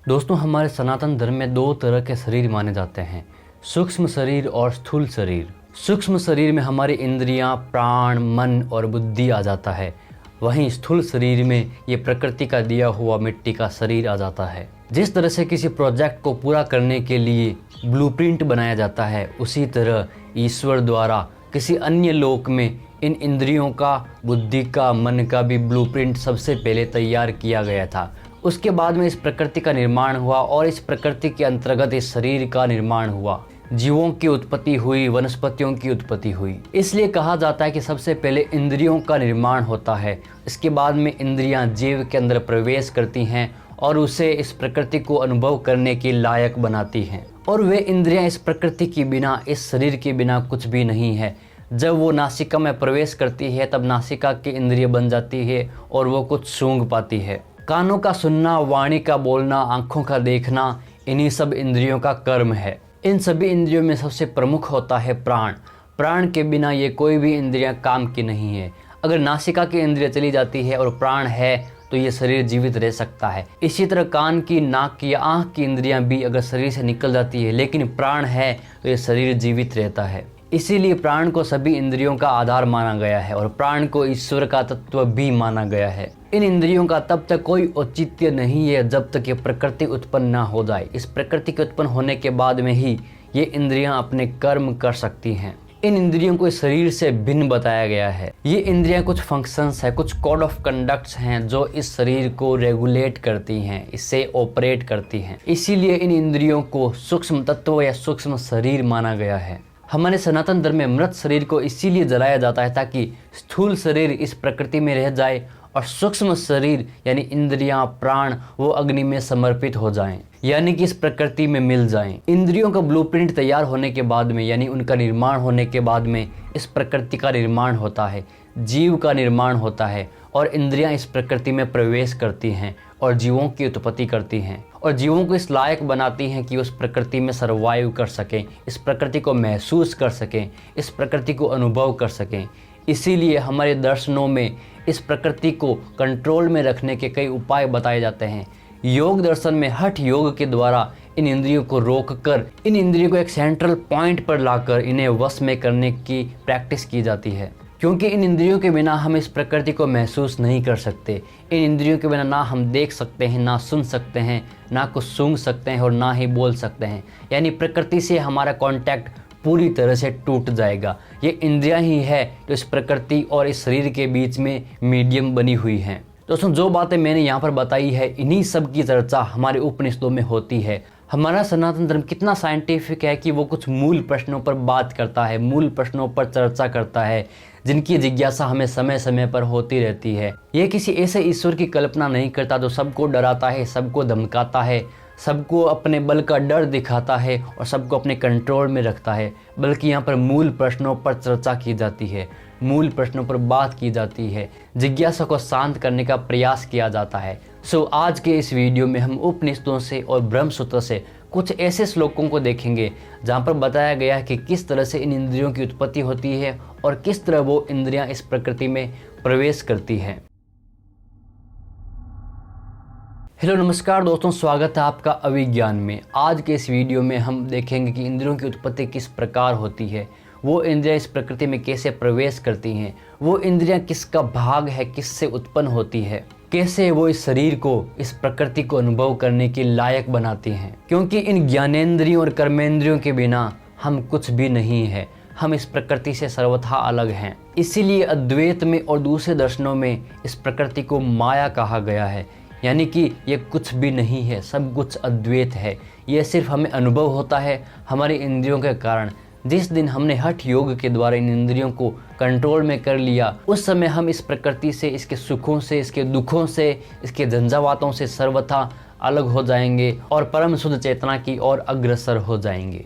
दोस्तों, हमारे सनातन धर्म में दो तरह के शरीर माने जाते हैं, सूक्ष्म शरीर और स्थूल शरीर। सूक्ष्म शरीर में हमारी इंद्रियां, प्राण, मन और बुद्धि आ जाता है। वहीं स्थूल शरीर में ये प्रकृति का दिया हुआ मिट्टी का शरीर आ जाता है। जिस तरह से किसी प्रोजेक्ट को पूरा करने के लिए ब्लूप्रिंट बनाया जाता है, उसी तरह ईश्वर द्वारा किसी अन्य लोक में इन इंद्रियों का, बुद्धि का, मन का भी ब्लूप्रिंट सबसे पहले तैयार किया गया था। उसके बाद में इस प्रकृति का निर्माण हुआ और इस प्रकृति के अंतर्गत इस शरीर का निर्माण हुआ। जीवों की उत्पत्ति हुई, वनस्पतियों की उत्पत्ति हुई। इसलिए कहा जाता है कि सबसे पहले इंद्रियों का निर्माण होता है। इसके बाद में इंद्रियां जीव के अंदर प्रवेश करती हैं और उसे इस प्रकृति को अनुभव करने के लायक बनाती हैं। और वे इंद्रियां इस प्रकृति के बिना, इस शरीर के बिना कुछ भी नहीं है। जब वो नासिका में प्रवेश करती है तब नासिका की इंद्रिय बन जाती है और वो कुछ सूंघ पाती है। कानों का सुनना, वाणी का बोलना, आँखों का देखना, इन्हीं सब इंद्रियों का कर्म है। इन सभी इंद्रियों में सबसे प्रमुख होता है प्राण। प्राण के बिना ये कोई भी इंद्रियां काम की नहीं है। अगर नासिका की इंद्रिय चली जाती है और प्राण है तो ये शरीर जीवित रह सकता है। इसी तरह कान की, नाक की या आँख की इंद्रियां भी अगर शरीर से निकल जाती है लेकिन प्राण है तो ये शरीर जीवित रहता है। इसीलिए प्राण को सभी इंद्रियों का आधार माना गया है और प्राण को ईश्वर का तत्व भी माना गया है। इन इंद्रियों का तब तक कोई औचित्य नहीं है जब तक ये प्रकृति उत्पन्न ना हो जाए। इस प्रकृति के उत्पन्न होने के बाद में ही ये इंद्रियां अपने कर्म कर सकती हैं। इन इंद्रियों को इस शरीर से भिन्न बताया गया है। ये इंद्रियां कुछ फंक्शंस है, कुछ कोड ऑफ कंडक्ट्स हैं जो इस शरीर को रेगुलेट करती हैं, इससे ऑपरेट करती हैं। इसीलिए इन इंद्रियों को सूक्ष्म तत्व या सूक्ष्म शरीर माना गया है। हमारे सनातन धर्म में मृत शरीर को इसीलिए जलाया जाता है ताकि स्थूल शरीर इस प्रकृति में रह जाए और सूक्ष्म शरीर यानी इंद्रियां, प्राण वो अग्नि में समर्पित हो जाएं, यानी कि इस प्रकृति में मिल जाएं। इंद्रियों का ब्लूप्रिंट तैयार होने के बाद में, यानी उनका निर्माण होने के बाद में इस प्रकृति का निर्माण होता है, जीव का निर्माण होता है और इंद्रियां इस प्रकृति में प्रवेश करती हैं और जीवों की उत्पत्ति करती हैं और जीवों को इस लायक बनाती हैं कि उस प्रकृति में सर्वाइव कर सकें, इस प्रकृति को महसूस कर सकें, इस प्रकृति को अनुभव कर सकें। इसीलिए हमारे दर्शनों में इस प्रकृति को कंट्रोल में रखने के कई उपाय बताए जाते हैं। योग दर्शन में हठ योग के द्वारा इन इंद्रियों को रोककर, इन इंद्रियों को एक सेंट्रल पॉइंट पर लाकर इन्हें वश में करने की प्रैक्टिस की जाती है। क्योंकि इन इंद्रियों के बिना हम इस प्रकृति को महसूस नहीं कर सकते। इन इंद्रियों के बिना ना हम देख सकते हैं, ना सुन सकते हैं, ना कुछ सूंघ सकते हैं और ना ही बोल सकते हैं। यानी प्रकृति से हमारा कांटेक्ट पूरी तरह से टूट जाएगा। ये इंद्रियां ही है जो इस प्रकृति और इस शरीर के बीच में मीडियम बनी हुई हैं। दोस्तों, जो बातें मैंने यहाँ पर बताई है, इन्हीं सब की चर्चा हमारे उपनिषदों में होती है। हमारा सनातन धर्म कितना साइंटिफिक है कि वो कुछ मूल प्रश्नों पर बात करता है, मूल प्रश्नों पर चर्चा करता है, जिनकी जिज्ञासा हमें समय समय पर होती रहती है। ये किसी ऐसे ईश्वर की कल्पना नहीं करता जो सबको डराता है, सबको धमकाता है, सबको अपने बल का डर दिखाता है और सबको अपने कंट्रोल में रखता है, बल्कि यहाँ पर मूल प्रश्नों पर चर्चा की जाती है, मूल प्रश्नों पर बात की जाती है, जिज्ञासा को शांत करने का प्रयास किया जाता है। आज के इस वीडियो में हम उपनिषदों से और ब्रह्मसूत्र से कुछ ऐसे श्लोकों को देखेंगे जहाँ पर बताया गया है कि किस तरह से इन इंद्रियों की उत्पत्ति होती है और किस तरह वो इंद्रियां इस प्रकृति में प्रवेश करती हैं। हेलो नमस्कार दोस्तों, स्वागत है आपका अभिज्ञान में। आज के इस वीडियो में हम देखेंगे कि इंद्रियों की उत्पत्ति किस प्रकार होती है, वो इंद्रियां इस प्रकृति में कैसे प्रवेश करती हैं, वो इंद्रियां किसका भाग है, किससे उत्पन्न होती है, कैसे वो इस शरीर को, इस प्रकृति को अनुभव करने के लायक बनाती हैं। क्योंकि इन ज्ञानेंद्रियों और कर्मेंद्रियों के बिना हम कुछ भी नहीं है, हम इस प्रकृति से सर्वथा अलग हैं। इसीलिए अद्वैत में और दूसरे दर्शनों में इस प्रकृति को माया कहा गया है, यानी कि ये कुछ भी नहीं है, सब कुछ अद्वैत है। ये सिर्फ हमें अनुभव होता है हमारी इंद्रियों के कारण। जिस दिन हमने हठ योग के द्वारा इन इंद्रियों को कंट्रोल में कर लिया, उस समय हम इस प्रकृति से, इसके सुखों से, इसके दुखों से, इसके झंझावातों से सर्वथा अलग हो जाएंगे और परम शुद्ध चेतना की ओर अग्रसर हो जाएंगे।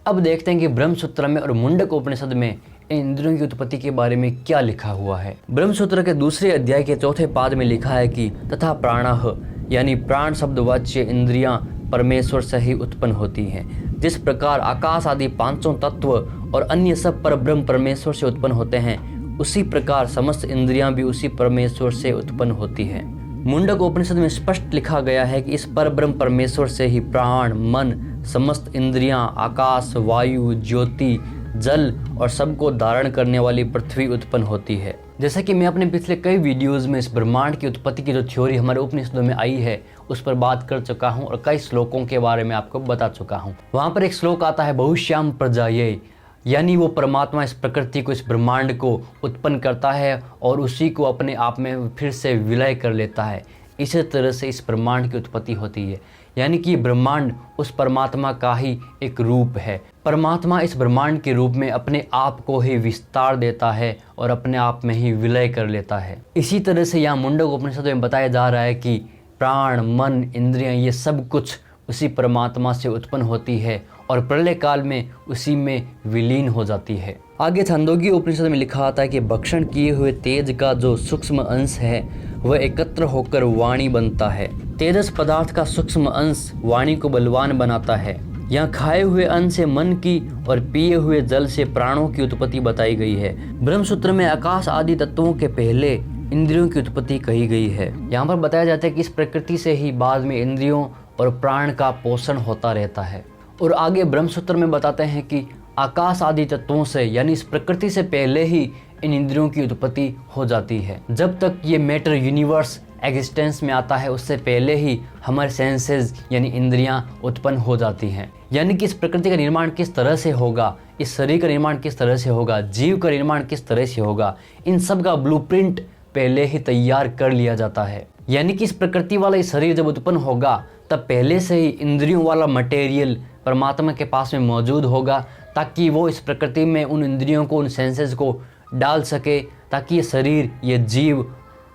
अब देखते हैं कि ब्रह्मसूत्र में और मुंडक उपनिषद में इंद्रियों की उत्पत्ति के बारे में क्या लिखा हुआ है। ब्रह्मसूत्र के दूसरे अध्याय के चौथे पाद में लिखा है कि तथा प्राणः, यानी प्राण शब्दवाच्य इंद्रियां परमेश्वर से ही उत्पन्न होती हैं। जिस प्रकार आकाश आदि पांचों तत्व और अन्य सब परब्रह्म परमेश्वर से उत्पन्न होते हैं, उसी प्रकार समस्त इंद्रियां भी उसी परमेश्वर से उत्पन्न होती हैं। मुंडक उपनिषद में स्पष्ट लिखा गया है कि इस परब्रह्म परमेश्वर से ही प्राण, मन, समस्त इंद्रियां, आकाश, वायु, ज्योति, जल और सबको धारण करने वाली पृथ्वी उत्पन्न होती है। जैसा कि मैं अपने पिछले कई वीडियोस में इस ब्रह्मांड की उत्पत्ति की जो थ्योरी हमारे उपनिषदों में आई है उस पर बात कर चुका हूं और कई श्लोकों के बारे में आपको बता चुका हूं। वहां पर एक श्लोक आता है बहुश्याम प्रजाये, यानी वो परमात्मा इस प्रकृति को, इस ब्रह्मांड को उत्पन्न करता है और उसी को अपने आप में फिर से विलय कर लेता है। इसी तरह से इस ब्रह्मांड की उत्पत्ति होती है, यानी कि ब्रह्मांड उस परमात्मा का ही एक रूप है। परमात्मा इस ब्रह्मांड के रूप में अपने आप को ही विस्तार देता है और अपने आप में ही विलय कर लेता है। इसी तरह से यहाँ मुंडक उपनिषद में बताया जा रहा है कि प्राण, मन, इंद्रियां ये सब कुछ उसी परमात्मा से उत्पन्न होती है और प्रलय काल में उसी में विलीन हो जाती है। आगे छांदोग्य उपनिषद में लिखा आता है कि भक्षण किए हुए तेज का जो सूक्ष्म अंश है वह एकत्र होकर वाणी बनता है। तेजस पदार्थ का सूक्ष्म अंश वाणी को बलवान बनाता है। यहाँ खाए हुए अन्न से मन की और पिए हुए जल से प्राणों की उत्पत्ति बताई गई है। ब्रह्मसूत्र में आकाश आदि तत्वों के पहले इंद्रियों की उत्पत्ति कही गई है। यहाँ पर बताया जाता है कि इस प्रकृति से ही बाद में इंद्रियों और प्राण का पोषण होता रहता है। और आगे ब्रह्मसूत्र में बताते हैं कि आकाश आदि तत्वों से, यानी इस प्रकृति से पहले ही इन इंद्रियों की उत्पत्ति हो जाती है। जब तक ये मैटर यूनिवर्स एग्जिस्टेंस में आता है उससे पहले ही हमारे सेंसेस यानी इंद्रियां उत्पन्न हो जाती हैं। यानी कि इस प्रकृति का निर्माण किस तरह से होगा, इस शरीर का निर्माण किस तरह से होगा, जीव का निर्माण किस तरह से होगा, इन सब का ब्लूप्रिंट पहले ही तैयार कर लिया जाता है। यानी कि इस प्रकृति वाला ये शरीर जब उत्पन्न होगा तब पहले से ही इंद्रियों वाला मटेरियल परमात्मा के पास में मौजूद होगा ताकि वो इस प्रकृति में उन इंद्रियों को, उन सेंसेस को डाल सके ताकि ये शरीर, ये जीव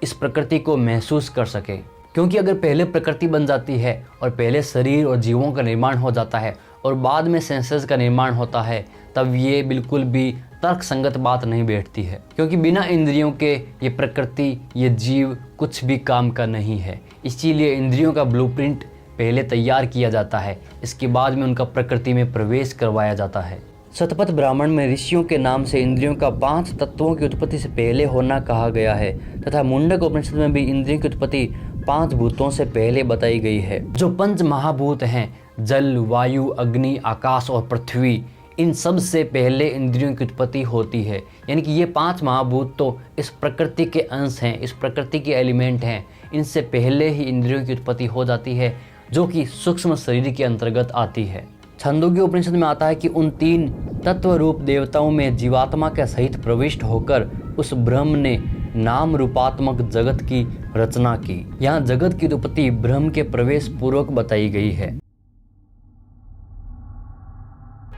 इस प्रकृति को महसूस कर सके। क्योंकि अगर पहले प्रकृति बन जाती है और पहले शरीर और जीवों का निर्माण हो जाता है और बाद में सेंसेस का निर्माण होता है तब ये बिल्कुल भी तर्क संगत बात नहीं बैठती है। क्योंकि बिना इंद्रियों के ये प्रकृति, ये जीव कुछ भी काम का नहीं है। इसीलिए इंद्रियों का ब्लूप्रिंट पहले तैयार किया जाता है, इसके बाद में उनका प्रकृति में प्रवेश करवाया जाता है। शतपथ ब्राह्मण में ऋषियों के नाम से इंद्रियों का 5 तत्वों की उत्पत्ति से पहले होना कहा गया है तथा मुंडक उपनिषद में भी इंद्रियों की उत्पत्ति 5 भूतों से पहले बताई गई है। जो 5 महाभूत हैं, जल, वायु, अग्नि, आकाश और पृथ्वी, इन सब से पहले इंद्रियों की उत्पत्ति होती है। यानी कि ये 5 महाभूत तो इस प्रकृति के अंश हैं, इस प्रकृति के एलिमेंट हैं। इनसे पहले ही इंद्रियों की उत्पत्ति हो जाती है जो कि सूक्ष्म शरीर के अंतर्गत आती है। छांदोग्य उपनिषद में आता है कि उन 3 तत्व रूप देवताओं में जीवात्मा के सहित प्रविष्ट होकर उस ब्रह्म ने नाम रूपात्मक जगत की रचना की। यहाँ जगत की उत्पत्ति ब्रह्म के प्रवेश पूर्वक बताई गई है।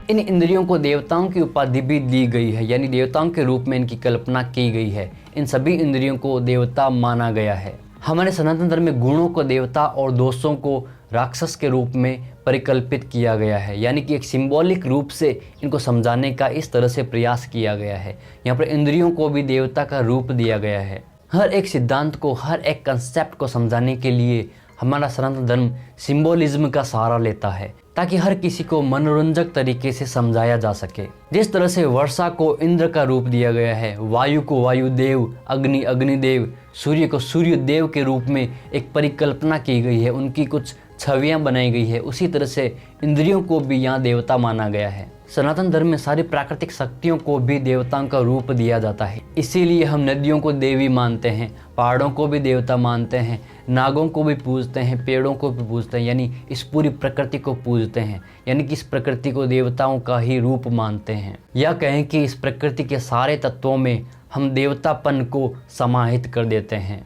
इन इंद्रियों को देवताओं की उपाधि भी दी गई है, यानी देवताओं के रूप में इनकी कल्पना की गई है। इन सभी इंद्रियों को देवता माना गया है। हमारे सनातन धर्म में गुणों को देवता और दोषों को राक्षस के रूप में परिकल्पित किया गया है। यानी कि एक सिंबॉलिक रूप से इनको समझाने का इस तरह से प्रयास किया गया है। यहाँ पर इंद्रियों को भी देवता का रूप दिया गया है। हर एक सिद्धांत को, हर एक कंसेप्ट को समझाने के लिए हमारा सनातन धर्म सिंबोलिज्म का सहारा लेता है ताकि हर किसी को मनोरंजक तरीके से समझाया जा सके। जिस तरह से वर्षा को इंद्र का रूप दिया गया है, वायु को वायुदेव, अग्नि अग्निदेव, सूर्य को सूर्यदेव के रूप में एक परिकल्पना की गई है, उनकी कुछ छवियां बनाई गई है, उसी तरह से इंद्रियों को भी यहाँ देवता माना गया है। सनातन धर्म में सारी प्राकृतिक शक्तियों को भी देवताओं का रूप दिया जाता है। इसीलिए हम नदियों को देवी मानते हैं, पहाड़ों को भी देवता मानते हैं, नागों को भी पूजते हैं, पेड़ों को भी पूजते हैं, यानी इस पूरी प्रकृति को पूजते हैं। यानी कि इस प्रकृति को देवताओं का ही रूप मानते हैं, या कहें कि इस प्रकृति के सारे तत्वों में हम देवतापन को समाहित कर देते हैं।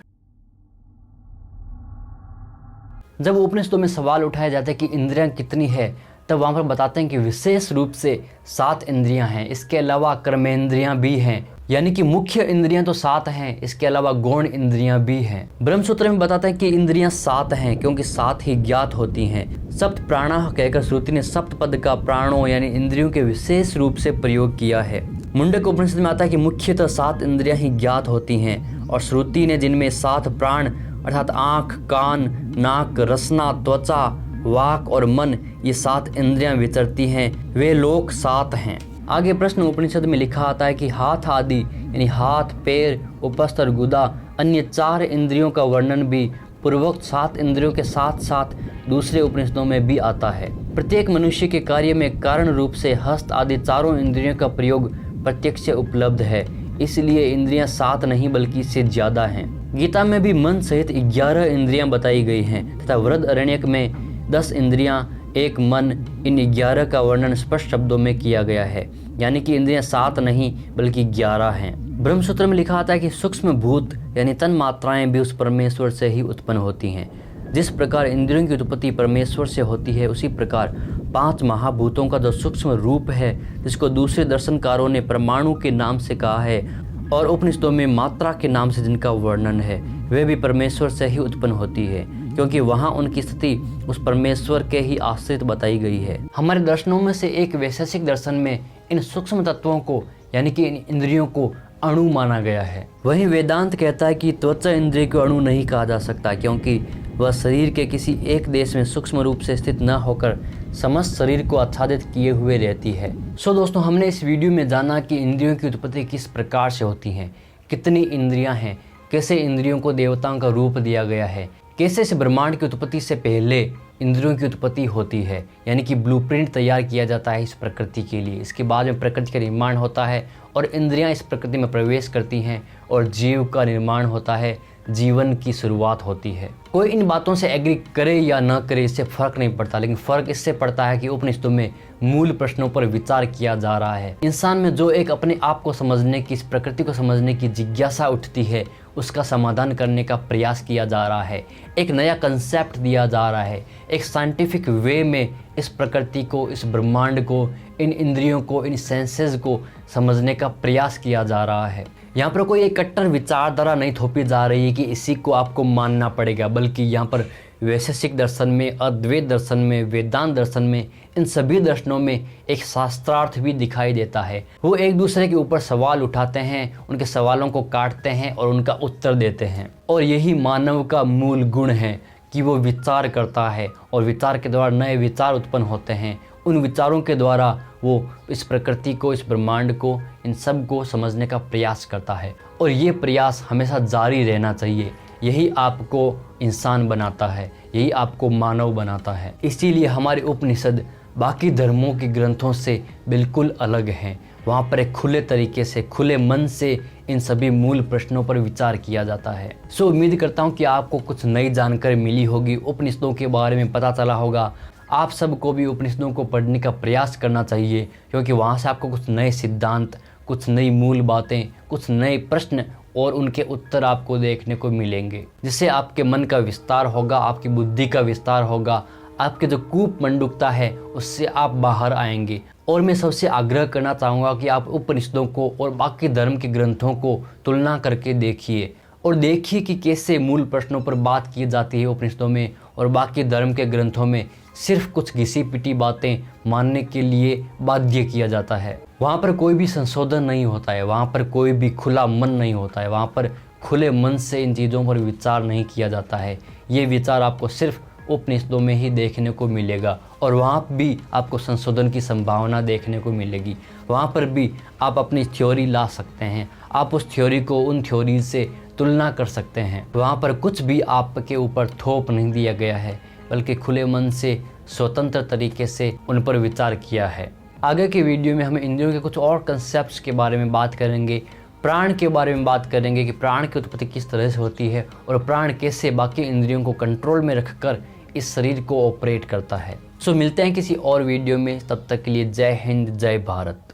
जब उपनिषदों में सवाल उठाया जाता है कि इंद्रियां कितनी है, तब वहाँ पर बताते हैं कि विशेष रूप से 7 इंद्रियां हैं। इसके अलावा कर्मेंद्रियां भी हैं, यानी कि मुख्य इंद्रियां तो 7 हैं, इसके अलावा गौण इंद्रियां भी हैं। ब्रह्मसूत्र में बताते हैं कि इंद्रियां 7 हैं क्योंकि 7 ही ज्ञात होती हैं। सप्त प्राणाः कहकर श्रुति ने सप्त पद का प्राणों यानी इंद्रियों के विशेष रूप से प्रयोग किया है। मुंडक उपनिषद में आता है कि मुख्यतः 7 इंद्रियां ही ज्ञात होती हैं और श्रुति ने जिनमें 7 प्राण अर्थात आँख, कान, नाक, रसना, त्वचा, वाक और मन, ये 7 इंद्रियां विचरती हैं, वे लोक 7 हैं। आगे प्रश्न उपनिषद में लिखा आता है कि हाथ आदि यानी हाथ, पैर, उपस्थ और गुदा अन्य 4 इंद्रियों का वर्णन भी पूर्वोक्त 7 इंद्रियों के साथ साथ दूसरे उपनिषदों में भी आता है। प्रत्येक मनुष्य के कार्य में कारण रूप से हस्त आदि चारों इंद्रियों का प्रयोग प्रत्यक्ष से उपलब्ध है, इसलिए इंद्रियां 7 नहीं बल्कि इससे ज्यादा हैं। गीता में भी मन सहित 11 इंद्रियां बताई गई हैं तथा बृहदारण्यक में 10 इंद्रियां, 1 मन, इन 11 का वर्णन स्पष्ट शब्दों में किया गया है, यानी कि इंद्रियां 7 नहीं बल्कि 11 हैं। ब्रह्मसूत्र में लिखा आता है कि सूक्ष्म भूत यानी तन मात्राएं भी उस परमेश्वर से ही उत्पन्न होती हैं। जिस प्रकार इंद्रियों की उत्पत्ति परमेश्वर से होती है, उसी प्रकार 5 महाभूतों का जो सूक्ष्म रूप है, जिसको दूसरे दर्शनकारों ने परमाणु के नाम से कहा है और उपनिषदों में मात्रा के नाम से जिनका वर्णन है, वे भी परमेश्वर से ही उत्पन्न होती है, क्योंकि वहाँ उनकी स्थिति उस परमेश्वर के ही आश्रित बताई गई है। हमारे दर्शनों में से एक वैशेषिक दर्शन में इन सूक्ष्म तत्वों को यानी कि इन इंद्रियों को अणु माना गया है। वहीं वेदांत कहता है कि त्वचा इंद्रिय को अणु नहीं कहा जा सकता, क्योंकि वह शरीर के किसी एक देश में सूक्ष्म रूप से स्थित न होकर समस्त शरीर को आच्छादित किए हुए रहती है। दोस्तों, हमने इस वीडियो में जाना कि इंद्रियों की उत्पत्ति किस प्रकार से होती है, कितनी इंद्रियां हैं, कैसे इंद्रियों को देवताओं का रूप दिया गया है, कैसे इस ब्रह्मांड की उत्पत्ति से पहले इंद्रियों की उत्पत्ति होती है, यानी कि ब्लूप्रिंट तैयार किया जाता है इस प्रकृति के लिए। इसके बाद में प्रकृति का निर्माण होता है और इंद्रियां इस प्रकृति में प्रवेश करती हैं और जीव का निर्माण होता है, जीवन की शुरुआत होती है। कोई इन बातों से एग्री करे या ना करे, इससे फर्क नहीं पड़ता, लेकिन फर्क इससे पड़ता है कि उपनिषदों में मूल प्रश्नों पर विचार किया जा रहा है। इंसान में जो एक अपने आप को समझने की, इस प्रकृति को समझने की जिज्ञासा उठती है, उसका समाधान करने का प्रयास किया जा रहा है। एक नया कंसेप्ट दिया जा रहा है, एक साइंटिफिक वे में इस प्रकृति को, इस ब्रह्मांड को, इन इंद्रियों को, इन सेंसेस को समझने का प्रयास किया जा रहा है। यहाँ पर कोई एक कट्टर विचारधारा नहीं थोपी जा रही है कि इसी को आपको मानना पड़ेगा, बल्कि यहाँ पर वैशेषिक दर्शन में, अद्वैत दर्शन में, वेदांत दर्शन में, इन सभी दर्शनों में एक शास्त्रार्थ भी दिखाई देता है। वो एक दूसरे के ऊपर सवाल उठाते हैं, उनके सवालों को काटते हैं और उनका उत्तर देते हैं। और यही मानव का मूल गुण है कि वो विचार करता है और विचार के द्वारा नए विचार उत्पन्न होते हैं। उन विचारों के द्वारा वो इस प्रकृति को, इस ब्रह्मांड को, इन सब को समझने का प्रयास करता है और ये प्रयास हमेशा जारी रहना चाहिए। यही आपको इंसान बनाता है, यही आपको मानव बनाता है। इसीलिए हमारे उपनिषद बाकी धर्मों के ग्रंथों से बिल्कुल अलग हैं। वहाँ पर एक खुले तरीके से, खुले मन से इन सभी मूल प्रश्नों पर विचार किया जाता है। उम्मीद करता हूँ कि आपको कुछ नई जानकारी मिली होगी, उपनिषदों के बारे में पता चला होगा। आप सबको भी उपनिषदों को पढ़ने का प्रयास करना चाहिए, क्योंकि वहाँ से आपको कुछ नए सिद्धांत, कुछ नई मूल बातें, कुछ नए प्रश्न और उनके उत्तर आपको देखने को मिलेंगे, जिससे आपके मन का विस्तार होगा, आपकी बुद्धि का विस्तार होगा, आपके जो कूप मंडूकता है उससे आप बाहर आएंगे। और मैं सबसे आग्रह करना चाहूँगा कि आप उपनिषदों को और बाकी धर्म के ग्रंथों को तुलना करके देखिए और देखिए कि कैसे मूल प्रश्नों पर बात की जाती है उपनिषदों में और बाकी धर्म के ग्रंथों में सिर्फ कुछ घिसी पिटी बातें मानने के लिए बाध्य किया जाता है। वहाँ पर कोई भी संशोधन नहीं होता है, वहाँ पर कोई भी खुला मन नहीं होता है, वहाँ पर खुले मन से इन चीज़ों पर विचार नहीं किया जाता है। ये विचार आपको सिर्फ उपनिषदों में ही देखने को मिलेगा और वहाँ भी आपको संशोधन की संभावना देखने को मिलेगी। वहाँ पर भी आप अपनी थ्योरी ला सकते हैं, आप उस थ्योरी को उन थ्योरी से तुलना कर सकते हैं। वहाँ पर कुछ भी आपके ऊपर थोप नहीं दिया गया है, बल्कि खुले मन से स्वतंत्र तरीके से उन पर विचार किया है। आगे के वीडियो में हम इंद्रियों के कुछ और कंसेप्ट्स के बारे में बात करेंगे, प्राण के बारे में बात करेंगे कि प्राण की उत्पत्ति किस तरह से होती है और प्राण कैसे बाकी इंद्रियों को कंट्रोल में रखकर इस शरीर को ऑपरेट करता है। मिलते हैं किसी और वीडियो में, तब तक के लिए जय हिंद, जय भारत।